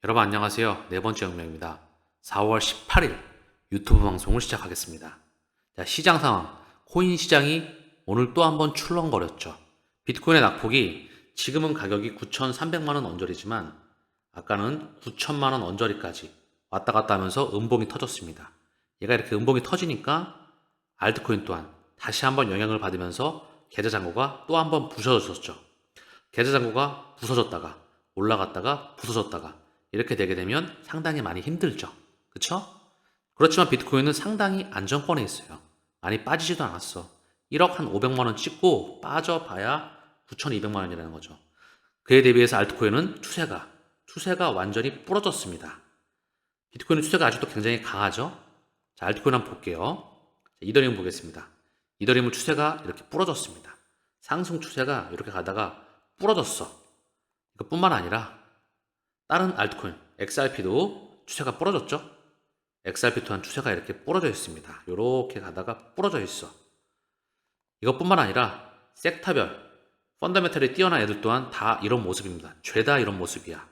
여러분 안녕하세요. 네 번째 영명입니다. 4월 18일 유튜브 방송을 시작하겠습니다. 자, 시장 상황. 코인 시장이 오늘 또 한번 출렁거렸죠. 비트코인의 낙폭이 지금은 가격이 9,300만 원 언저리지만 아까는 9천만 원 언저리까지 왔다 갔다 하면서 음봉이 터졌습니다. 얘가 이렇게 음봉이 터지니까 알트코인 또한 다시 한번 영향을 받으면서 계좌 잔고가 또 한번 부서졌었죠. 계좌 잔고가 부서졌다가 올라갔다가 부서졌다가 이렇게 되게 되면 상당히 많이 힘들죠. 그쵸? 그렇지만 비트코인은 상당히 안정권에 있어요. 많이 빠지지도 않았어. 1억 한 500만 원 찍고 빠져봐야 9,200만 원이라는 거죠. 그에 대비해서 알트코인은 추세가 완전히 부러졌습니다. 비트코인은 추세가 아직도 굉장히 강하죠. 자, 알트코인 한번 볼게요. 자, 이더리움 보겠습니다. 이더리움은 추세가 이렇게 부러졌습니다. 상승 추세가 이렇게 가다가 부러졌어. 이것뿐만 아니라 다른 알트코인 XRP도 추세가 부러졌죠. XRP 또한 추세가 이렇게 부러져 있습니다. 이렇게 가다가 부러져 있어. 이것뿐만 아니라 섹터별 펀더멘털이 뛰어난 애들 또한 다 이런 모습입니다. 죄다 이런 모습이야.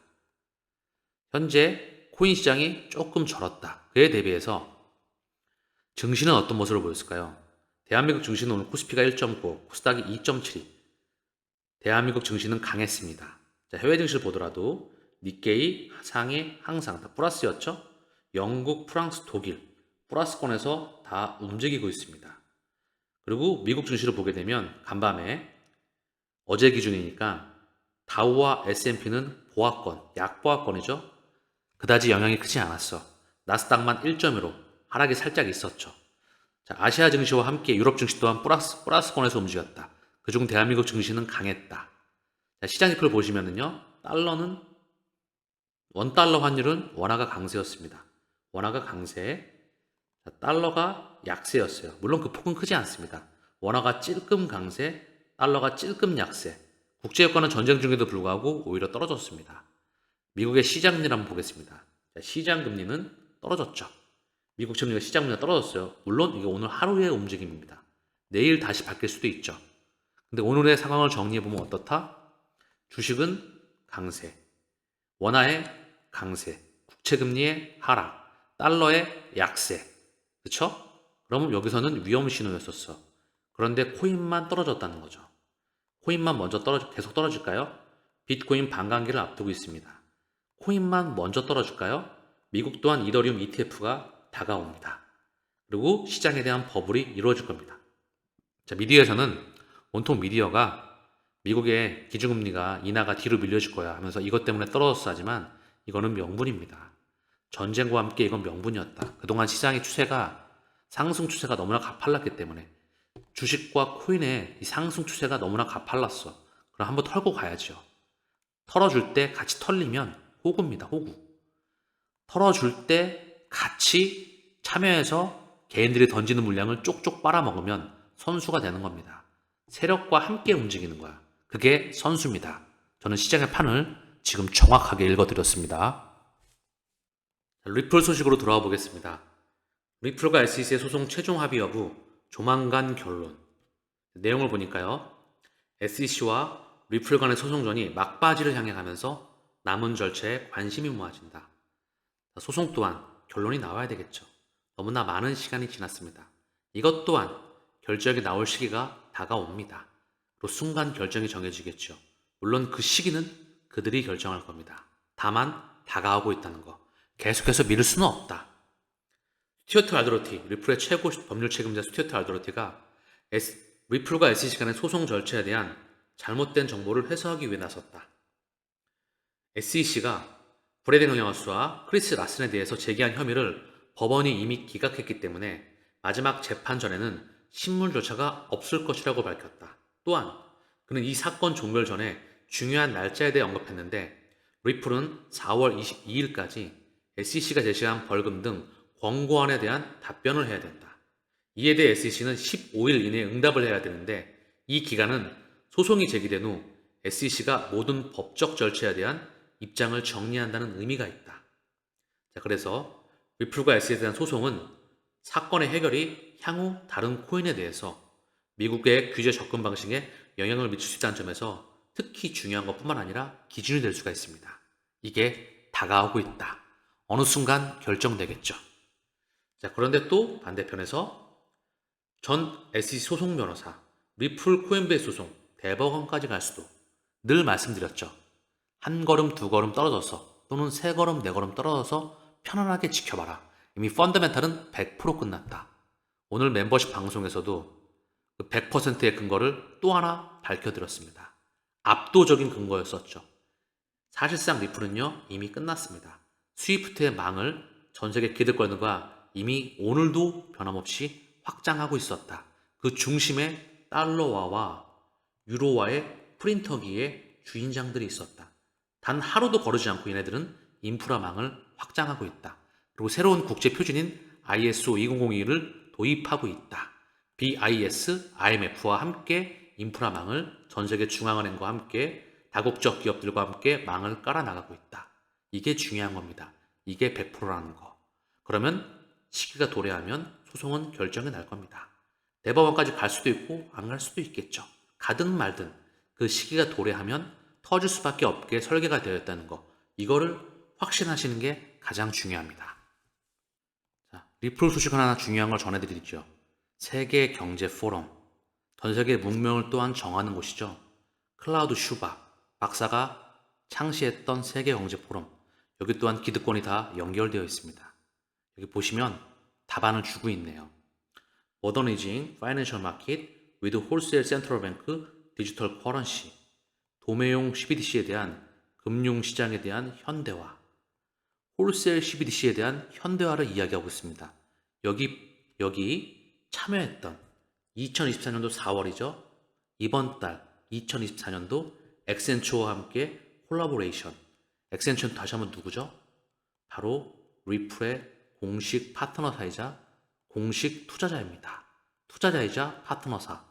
현재 코인 시장이 조금 절었다. 그에 대비해서 증시는 어떤 모습을 보였을까요? 대한민국 증시는 오늘 코스피가 1.9, 코스닥이 2.72. 대한민국 증시는 강했습니다. 자, 해외 증시를 보더라도 니케이, 상해, 항상 다 플러스였죠? 영국, 프랑스, 독일 플러스권에서 다 움직이고 있습니다. 그리고 미국 증시를 보게 되면 간밤에 어제 기준이니까 다우와 S&P는 보합권, 약보합권이죠? 그다지 영향이 크지 않았어. 나스닥만 1.15 하락이 살짝 있었죠. 자, 아시아 증시와 함께 유럽 증시 또한 플러스권에서 움직였다. 그중 대한민국 증시는 강했다. 자, 시장 지표를 보시면은요, 달러는 원달러 환율은 원화가 강세였습니다. 원화가 강세, 자, 달러가 약세였어요. 물론 그 폭은 크지 않습니다. 원화가 찔끔 강세, 달러가 찔끔 약세. 국제유가는 전쟁 중에도 불구하고 오히려 떨어졌습니다. 미국의 시장금리를 한번 보겠습니다. 자, 시장금리는 떨어졌죠. 미국 금리가 시장금리가 떨어졌어요. 물론 이게 오늘 하루의 움직임입니다. 내일 다시 바뀔 수도 있죠. 근데 오늘의 상황을 정리해보면 어떻다? 주식은 강세, 원화의 강세, 국채금리의 하락, 달러의 약세. 그쵸? 그러면 여기서는 위험 신호였었어. 그런데 코인만 떨어졌다는 거죠. 코인만 먼저 계속 떨어질까요? 비트코인 반감기를 앞두고 있습니다. 코인만 먼저 떨어질까요? 미국 또한 이더리움 ETF가 다가옵니다. 그리고 시장에 대한 버블이 이루어질 겁니다. 자, 미디어에서는 온통 미디어가 미국의 기준금리가 인하가 뒤로 밀려질 거야 하면서 이것 때문에 떨어졌어 하지만 이거는 명분입니다. 전쟁과 함께 이건 명분이었다. 그동안 시장의 추세가 상승 추세가 너무나 가팔랐기 때문에 주식과 코인의 이 상승 추세가 너무나 가팔랐어. 그럼 한번 털고 가야죠. 털어줄 때 같이 털리면 호구입니다. 호구. 털어줄 때 같이 참여해서 개인들이 던지는 물량을 쪽쪽 빨아먹으면 선수가 되는 겁니다. 세력과 함께 움직이는 거야. 그게 선수입니다. 저는 시장의 판을 지금 정확하게 읽어드렸습니다. 리플 소식으로 돌아와 보겠습니다. 리플과 SEC의 소송 최종 합의 여부, 조만간 결론. 내용을 보니까요. SEC와 리플 간의 소송전이 막바지를 향해 가면서 남은 절차에 관심이 모아진다. 소송 또한 결론이 나와야 되겠죠. 너무나 많은 시간이 지났습니다. 이것 또한 결정이 나올 시기가 다가옵니다. 그리고 순간 결정이 정해지겠죠. 물론 그 시기는 그들이 결정할 겁니다. 다만 다가오고 있다는 거. 계속해서 미룰 수는 없다. 스튜어트 알더러티, 리플의 최고 법률 책임자 스튜어트 알더러티가 리플과 SEC 간의 소송 절차에 대한 잘못된 정보를 회수하기 위해 나섰다. SEC가 브래드 힐리어스와 크리스 라슨에 대해서 제기한 혐의를 법원이 이미 기각했기 때문에 마지막 재판 전에는 신문조차가 없을 것이라고 밝혔다. 또한 그는 이 사건 종결 전에 중요한 날짜에 대해 언급했는데 리플은 4월 22일까지 SEC가 제시한 벌금 등 권고안에 대한 답변을 해야 된다. 이에 대해 SEC는 15일 이내에 응답을 해야 되는데 이 기간은 소송이 제기된 후 SEC가 모든 법적 절차에 대한 입장을 정리한다는 의미가 있다. 자, 그래서 리플과 SEC에 대한 소송은 사건의 해결이 향후 다른 코인에 대해서 미국의 규제 접근 방식에 영향을 미칠 수 있다는 점에서 특히 중요한 것뿐만 아니라 기준이 될 수가 있습니다. 이게 다가오고 있다. 어느 순간 결정되겠죠. 자, 그런데 또 반대편에서 전 SEC 소송 변호사, 리플 코인베이스 소송, 대법원까지 갈 수도. 늘 말씀드렸죠. 한 걸음 두 걸음 떨어져서 또는 세 걸음 네 걸음 떨어져서 편안하게 지켜봐라. 이미 펀더멘탈은 100% 끝났다. 오늘 멤버십 방송에서도 그 100%의 근거를 또 하나 밝혀드렸습니다. 압도적인 근거였었죠. 사실상 리플은요 이미 끝났습니다. 스위프트의 망을 전 세계 기득권과 이미 오늘도 변함없이 확장하고 있었다. 그 중심에 달러화와 유로화의 프린터기의 주인장들이 있었다. 단 하루도 거르지 않고 얘네들은 인프라망을 확장하고 있다. 그리고 새로운 국제 표준인 ISO 2002를 도입하고 있다. BIS, IMF와 함께 인프라망을 전 세계 중앙은행과 함께 다국적 기업들과 함께 망을 깔아나가고 있다. 이게 중요한 겁니다. 이게 100%라는 거. 그러면 시기가 도래하면 소송은 결정이 날 겁니다. 대법원까지 갈 수도 있고 안 갈 수도 있겠죠. 가든 말든 그 시기가 도래하면 터질 수밖에 없게 설계가 되어 있다는 거. 이거를 확신하시는 게 가장 중요합니다. 자, 리플 소식 하나 중요한 걸 전해드리죠. 세계 경제 포럼. 전 세계 문명을 또한 정하는 곳이죠. 클라우드 슈바 박사가 창시했던 세계 경제 포럼. 여기 또한 기득권이 다 연결되어 있습니다. 여기 보시면 답안을 주고 있네요. Modernizing Financial Market with Wholesale Central Bank Digital Currency. 도매용 CBDC에 대한 금융시장에 대한 현대화. 홀셀 CBDC에 대한 현대화를 이야기하고 있습니다. 여기 참여했던 2024년도 4월이죠. 이번 달 2024년도 엑센추어와 함께 콜라보레이션. 엑센추어는 다시 한번 누구죠? 바로 리플의 공식 파트너사이자 공식 투자자입니다. 투자자이자 파트너사.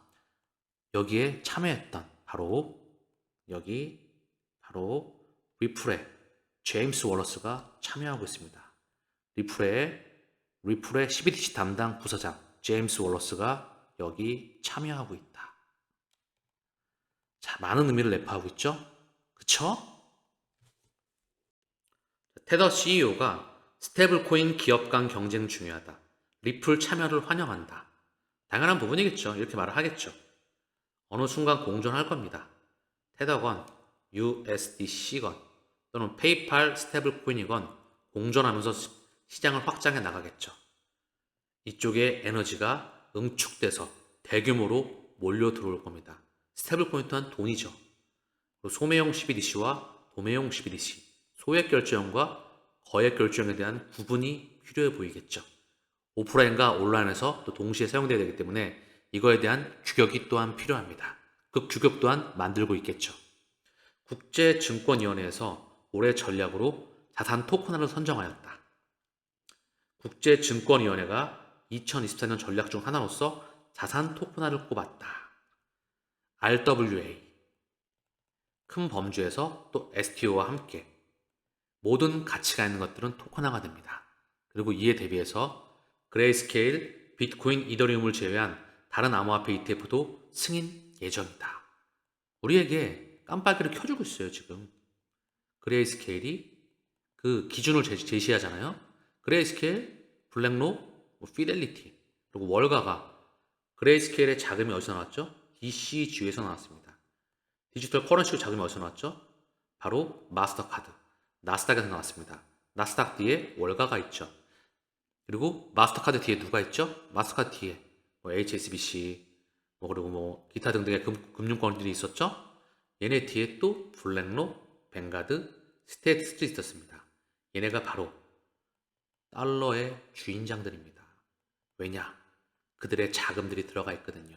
여기에 참여했던 바로 리플의 제임스 월러스가 참여하고 있습니다. 리플의 CBDC 담당 부사장 제임스 월러스가 여기 참여하고 있다. 자, 많은 의미를 내포하고 있죠? 그쵸? 테더 CEO가 스테이블코인 기업 간 경쟁 중요하다. 리플 참여를 환영한다. 당연한 부분이겠죠. 이렇게 말을 하겠죠. 어느 순간 공존할 겁니다. 테더건, USDC건, 또는 페이팔 스테이블코인이건 공존하면서 시장을 확장해 나가겠죠. 이쪽에 에너지가 응축돼서 대규모로 몰려 들어올 겁니다. 스테이블코인 또한 돈이죠. 소매용 CBDC와 도매용 CBDC, 소액 결제형과 거액 결제형에 대한 구분이 필요해 보이겠죠. 오프라인과 온라인에서 또 동시에 사용되어야 되기 때문에 이거에 대한 규격이 또한 필요합니다. 그 규격 또한 만들고 있겠죠. 국제증권위원회에서 올해 전략으로 자산 토큰화를 선정하였다. 국제증권위원회가 2024년 전략 중 하나로서 자산 토큰화를 꼽았다. RWA, 큰 범주에서 또 STO와 함께 모든 가치가 있는 것들은 토큰화가 됩니다. 그리고 이에 대비해서 그레이스케일, 비트코인, 이더리움을 제외한 다른 암호화폐 ETF도 승인 예정이다. 우리에게 깜빡이를 켜주고 있어요, 지금. 그레이스케일이 그 기준을 제시하잖아요. 그레이스케일, 블랙록, 피델리티, 그리고 월가가 그레이스케일의 자금이 어디서 나왔죠? DCG에서 나왔습니다. 디지털 커런시 자금이 어디서 나왔죠? 바로 마스터카드, 나스닥에서 나왔습니다. 나스닥 뒤에 월가가 있죠. 그리고 마스터카드 뒤에 누가 있죠? 마스터카드 뒤에 HSBC, 그리고 기타 등등의 금융권들이 있었죠? 얘네 뒤에 또 블랙록, 뱅가드, 스테이트 스트리트 있었습니다. 얘네가 바로 달러의 주인장들입니다. 왜냐? 그들의 자금들이 들어가 있거든요.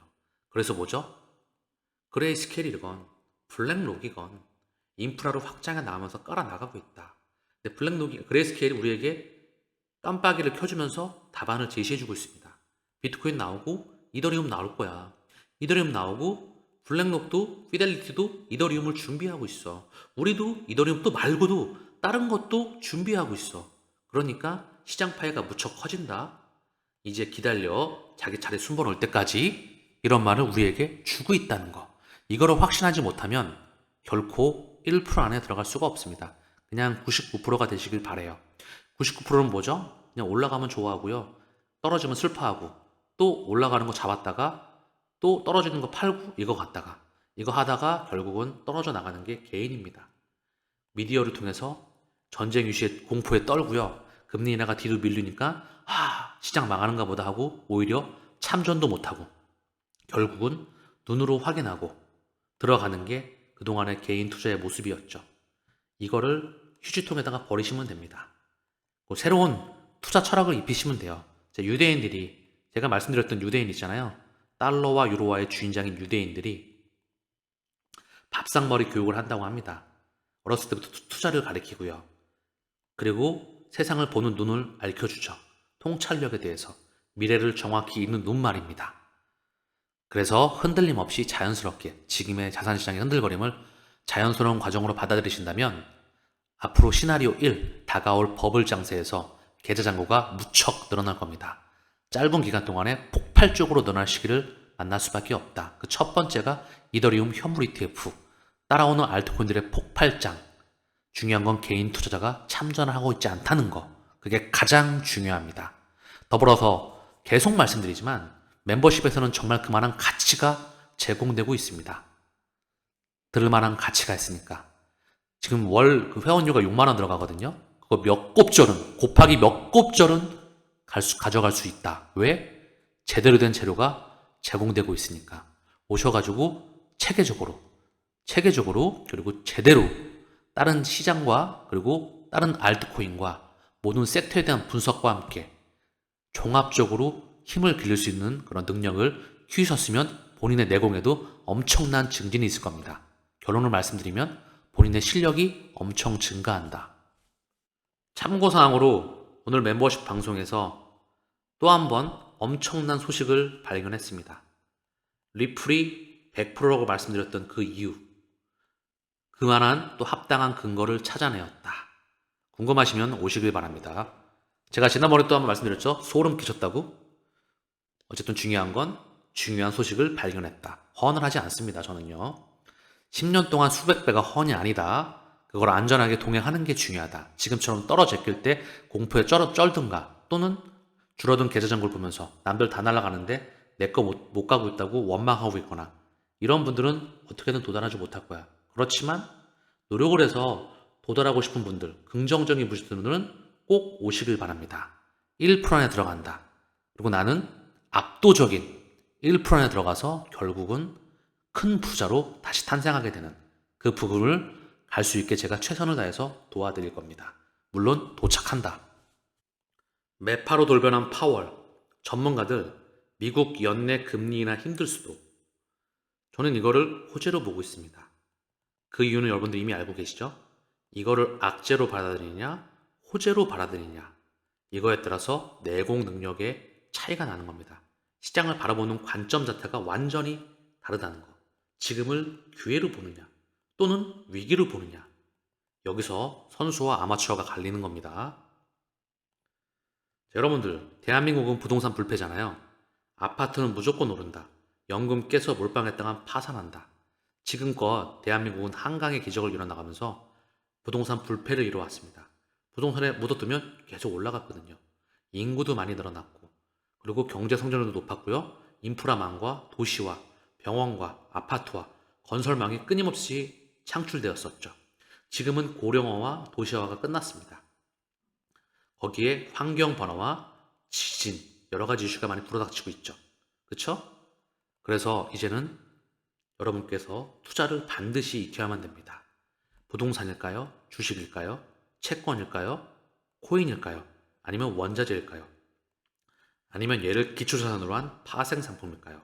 그래서 뭐죠? 그레이스케일이건 블랙록이건 인프라로 확장해 나가면서 깔아 나가고 있다. 근데 그레이스케일이 우리에게 깜빡이를 켜주면서 답안을 제시해주고 있습니다. 비트코인 나오고 이더리움 나올 거야. 이더리움 나오고 블랙록도 피델리티도 이더리움을 준비하고 있어. 우리도 이더리움 또 말고도 다른 것도 준비하고 있어. 그러니까 시장 파이가 무척 커진다. 이제 기다려. 자기 차례 순번 올 때까지 이런 말을 우리에게 주고 있다는 거. 이거를 확신하지 못하면 결코 1% 안에 들어갈 수가 없습니다. 그냥 99%가 되시길 바래요. 99%는 뭐죠? 그냥 올라가면 좋아하고요. 떨어지면 슬퍼하고 또 올라가는 거 잡았다가 또 떨어지는 거 팔고 이거 갔다가 이거 하다가 결국은 떨어져 나가는 게 개인입니다. 미디어를 통해서 전쟁 유시의 공포에 떨고요. 금리 인하가 뒤로 밀리니까 시장 망하는가 보다 하고 오히려 참전도 못하고 결국은 눈으로 확인하고 들어가는 게 그동안의 개인 투자의 모습이었죠. 이거를 휴지통에다가 버리시면 됩니다. 새로운 투자 철학을 입히시면 돼요. 유대인들이 제가 말씀드렸던 유대인 있잖아요. 달러와 유로화의 주인장인 유대인들이 밥상머리 교육을 한다고 합니다. 어렸을 때부터 투자를 가르치고요. 그리고 세상을 보는 눈을 알려주죠. 통찰력에 대해서 미래를 정확히 읽는 눈 말입니다. 그래서 흔들림 없이 자연스럽게 지금의 자산시장의 흔들거림을 자연스러운 과정으로 받아들이신다면 앞으로 시나리오 1, 다가올 버블 장세에서 계좌잔고가 무척 늘어날 겁니다. 짧은 기간 동안에 폭발적으로 늘어날 시기를 만날 수밖에 없다. 그 첫 번째가 이더리움 현물 ETF, 따라오는 알트코인들의 폭발장. 중요한 건 개인 투자자가 참전을 하고 있지 않다는 거. 그게 가장 중요합니다. 더불어서 계속 말씀드리지만 멤버십에서는 정말 그만한 가치가 제공되고 있습니다. 들을 만한 가치가 있으니까. 지금 월 회원료가 6만 원 들어가거든요. 그거 몇 곱절은 곱하기 몇 곱절은 가져갈 수 있다. 왜? 제대로 된 재료가 제공되고 있으니까. 오셔가지고 체계적으로 그리고 제대로 다른 시장과 그리고 다른 알트코인과 모든 섹터에 대한 분석과 함께 종합적으로 힘을 기를 수 있는 그런 능력을 키우셨으면 본인의 내공에도 엄청난 증진이 있을 겁니다. 결론을 말씀드리면 본인의 실력이 엄청 증가한다. 참고사항으로 오늘 멤버십 방송에서 또 한 번 엄청난 소식을 발견했습니다. 리플이 100%라고 말씀드렸던 그 이유, 그만한 또 합당한 근거를 찾아내었다. 궁금하시면 오시길 바랍니다. 제가 지난번에 또 한 번 말씀드렸죠? 소름 끼쳤다고? 어쨌든 중요한 건 중요한 소식을 발견했다. 허언을 하지 않습니다. 저는요. 10년 동안 수백 배가 허언이 아니다. 그걸 안전하게 동행하는 게 중요하다. 지금처럼 떨어제낄 때 공포에 쩔든가 또는 줄어든 계좌잔고를 보면서 남들 다 날아가는데 내 거 못 가고 있다고 원망하고 있거나 이런 분들은 어떻게든 도달하지 못할 거야. 그렇지만 노력을 해서 도달하고 싶은 분들, 긍정적인 분들은 꼭 오시길 바랍니다. 1% 안에 들어간다. 그리고 나는 압도적인 1% 안에 들어가서 결국은 큰 부자로 다시 탄생하게 되는 그 부분을 갈 수 있게 제가 최선을 다해서 도와드릴 겁니다. 물론 도착한다. 매파로 돌변한 파월, 전문가들 미국 연내 금리 인하 힘들 수도. 저는 이거를 호재로 보고 있습니다. 그 이유는 여러분들 이미 알고 계시죠? 이거를 악재로 받아들이냐 호재로 받아들이냐 이거에 따라서 내공 능력의 차이가 나는 겁니다. 시장을 바라보는 관점 자체가 완전히 다르다는 거. 지금을 기회로 보느냐 또는 위기로 보느냐, 여기서 선수와 아마추어가 갈리는 겁니다. 자, 여러분들 대한민국은 부동산 불패잖아요. 아파트는 무조건 오른다. 연금 깨서 몰빵했다간 파산한다. 지금껏 대한민국은 한강의 기적을 이뤄나가면서 부동산 불패를 이뤄왔습니다. 부동산에 묻어두면 계속 올라갔거든요. 인구도 많이 늘어났고 그리고 경제 성장률도 높았고요. 인프라망과 도시와 병원과 아파트와 건설망이 끊임없이 창출되었었죠. 지금은 고령화와 도시화가 끝났습니다. 거기에 환경 변화와 지진, 여러 가지 이슈가 많이 불어닥치고 있죠. 그렇죠? 그래서 이제는 여러분께서 투자를 반드시 익혀야만 됩니다. 부동산일까요? 주식일까요? 채권일까요? 코인일까요? 아니면 원자재일까요? 아니면 얘를 기초자산으로 한 파생상품일까요?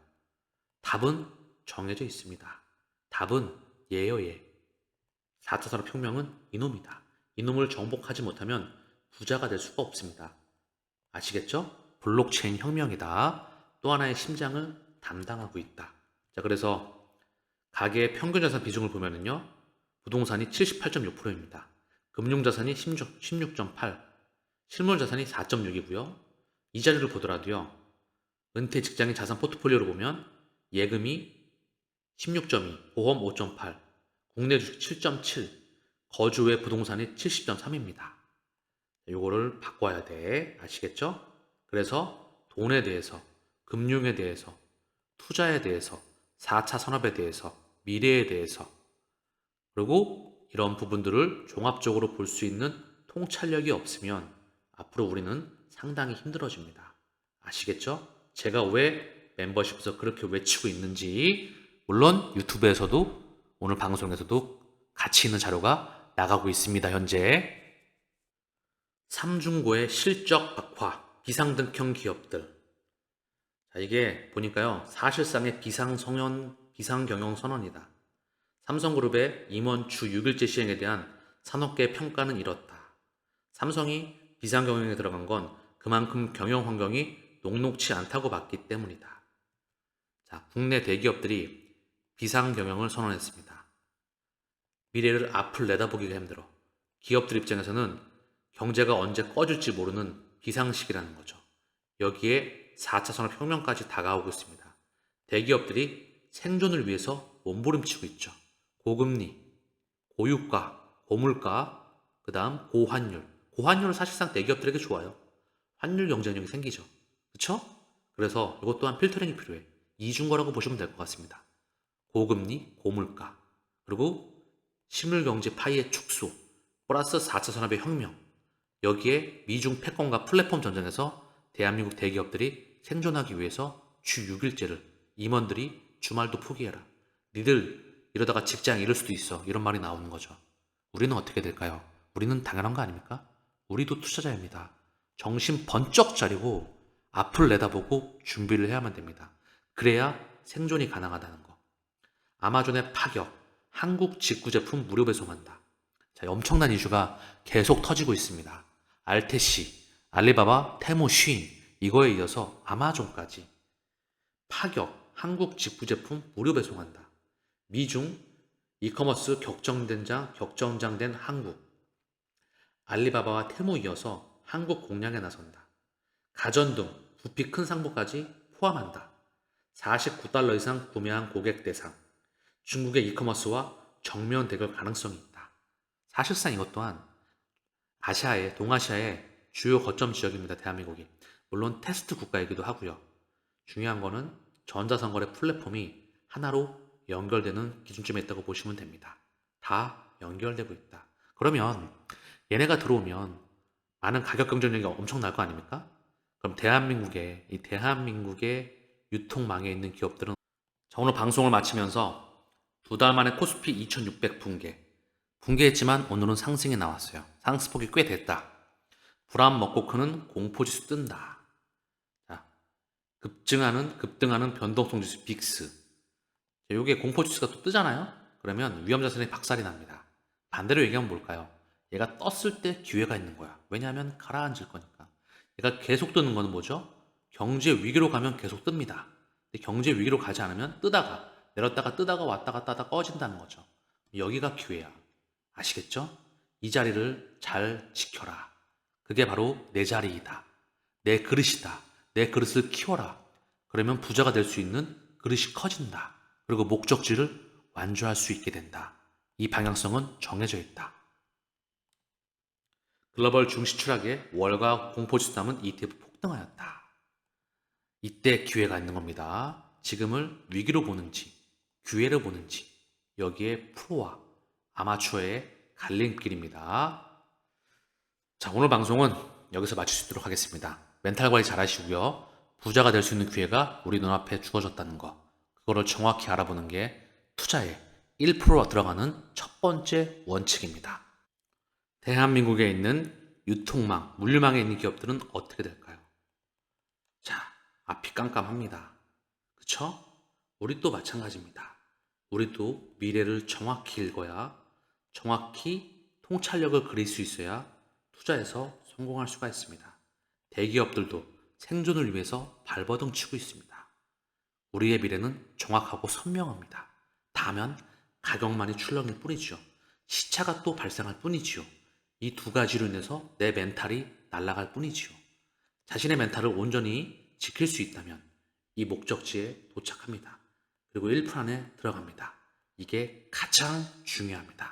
답은 정해져 있습니다. 답은 예요, 예. 4차 산업혁명은 이놈이다. 이놈을 정복하지 못하면 부자가 될 수가 없습니다. 아시겠죠? 블록체인 혁명이다. 또 하나의 심장을 담당하고 있다. 자, 그래서 가계의 평균 자산 비중을 보면은요, 부동산이 78.6%입니다. 금융자산이 16.8, 실물자산이 4.6이고요. 이 자리를 보더라도요, 은퇴 직장인 자산 포트폴리오를 보면 예금이 16.2, 보험 5.8, 국내 주식 7.7, 거주 외 부동산이 70.3입니다. 요거를 바꿔야 돼. 아시겠죠? 그래서 돈에 대해서, 금융에 대해서, 투자에 대해서, 4차 산업에 대해서, 미래에 대해서, 그리고 이런 부분들을 종합적으로 볼 수 있는 통찰력이 없으면 앞으로 우리는 상당히 힘들어집니다. 아시겠죠? 제가 왜 멤버십에서 그렇게 외치고 있는지, 물론 유튜브에서도 오늘 방송에서도 가치 있는 자료가 나가고 있습니다, 현재. 삼중고의 실적 악화, 비상등형 기업들. 자, 이게 보니까요, 사실상의 비상경영 선언이다. 삼성그룹의 임원 주 6일제 시행에 대한 산업계 평가는 이렇다. 삼성이 비상경영에 들어간 건 그만큼 경영 환경이 녹록치 않다고 봤기 때문이다. 자, 국내 대기업들이 비상경영을 선언했습니다. 미래를 앞을 내다보기가 힘들어. 기업들 입장에서는 경제가 언제 꺼질지 모르는 비상시기라는 거죠. 여기에 4차 산업혁명까지 다가오고 있습니다. 대기업들이 생존을 위해서 몸부림치고 있죠. 고금리, 고유가, 고물가, 그 다음 고환율. 고환율은 사실상 대기업들에게 좋아요. 환율 경쟁력이 생기죠. 그쵸? 그래서 이것 또한 필터링이 필요해. 이중거라고 보시면 될 것 같습니다. 고금리, 고물가, 그리고 실물경제 파이의 축소, 플러스 4차 산업의 혁명. 여기에 미중 패권과 플랫폼 전쟁에서 대한민국 대기업들이 생존하기 위해서 주 6일제를 임원들이 주말도 포기해라. 니들 이러다가 직장 잃을 수도 있어. 이런 말이 나오는 거죠. 우리는 어떻게 될까요? 우리는 당연한 거 아닙니까? 우리도 투자자입니다. 정신 번쩍 차리고 앞을 내다보고 준비를 해야만 됩니다. 그래야 생존이 가능하다는 거. 아마존의 파격, 한국 직구 제품 무료 배송한다. 자, 엄청난 이슈가 계속 터지고 있습니다. 알테시, 알리바바, 테무, 쉬인 이거에 이어서 아마존까지 파격, 한국 직구 제품 무료 배송한다. 미중 이커머스 격정장된 한국, 알리바바와 테무 이어서 한국 공략에 나선다. 가전등, 부피 큰 상품까지 포함한다. 49달러 이상 구매한 고객 대상, 중국의 이커머스와 정면 대결 가능성이 있다. 사실상 이것 또한 동아시아의 주요 거점 지역입니다. 대한민국이. 물론 테스트 국가이기도 하고요. 중요한 거는 전자상거래 플랫폼이 하나로 연결되는 기준점에 있다고 보시면 됩니다. 다 연결되고 있다. 그러면 얘네가 들어오면 많은 가격 경쟁력이 엄청날 거 아닙니까? 그럼 대한민국의 유통망에 있는 기업들은 자, 오늘 방송을 마치면서 2달 만에 코스피 2600 붕괴했지만 오늘은 상승이 나왔어요. 상승폭이 꽤 됐다. 불안 먹고 크는 공포지수 뜬다. 자, 급등하는 변동성 지수 빅스. 이게 공포지수가 또 뜨잖아요. 그러면 위험자산이 박살이 납니다. 반대로 얘기하면 뭘까요? 얘가 떴을 때 기회가 있는 거야. 왜냐하면 가라앉을 거니까. 얘가 계속 뜨는 거는 뭐죠? 경제 위기로 가면 계속 뜹니다. 근데 경제 위기로 가지 않으면 내렸다가 뜨다가 왔다 갔다 하다 꺼진다는 거죠. 여기가 기회야. 아시겠죠? 이 자리를 잘 지켜라. 그게 바로 내 자리이다. 내 그릇이다. 내 그릇을 키워라. 그러면 부자가 될 수 있는 그릇이 커진다. 그리고 목적지를 완주할 수 있게 된다. 이 방향성은 정해져 있다. 글로벌 증시 추락에 월가 공포지수 남은 ETF 폭등하였다. 이때 기회가 있는 겁니다. 지금을 위기로 보는지 기회로 보는지 여기에 프로와 아마추어의 갈림길입니다. 자, 오늘 방송은 여기서 마칠 수 있도록 하겠습니다. 멘탈 관리 잘 하시고요. 부자가 될 수 있는 기회가 우리 눈앞에 주어졌다는 거, 그거를 정확히 알아보는 게 투자에 1%가 들어가는 첫 번째 원칙입니다. 대한민국에 있는 유통망, 물류망에 있는 기업들은 어떻게 될까요? 자, 앞이 깜깜합니다. 그쵸? 우리도 마찬가지입니다. 우리도 미래를 정확히 읽어야, 정확히 통찰력을 그릴 수 있어야 투자에서 성공할 수가 있습니다. 대기업들도 생존을 위해서 발버둥 치고 있습니다. 우리의 미래는 정확하고 선명합니다. 다만 가격만이 출렁일 뿐이죠. 시차가 또 발생할 뿐이지요. 이 두 가지로 인해서 내 멘탈이 날아갈 뿐이지요. 자신의 멘탈을 온전히 지킬 수 있다면 이 목적지에 도착합니다. 그리고 1% 안에 들어갑니다. 이게 가장 중요합니다.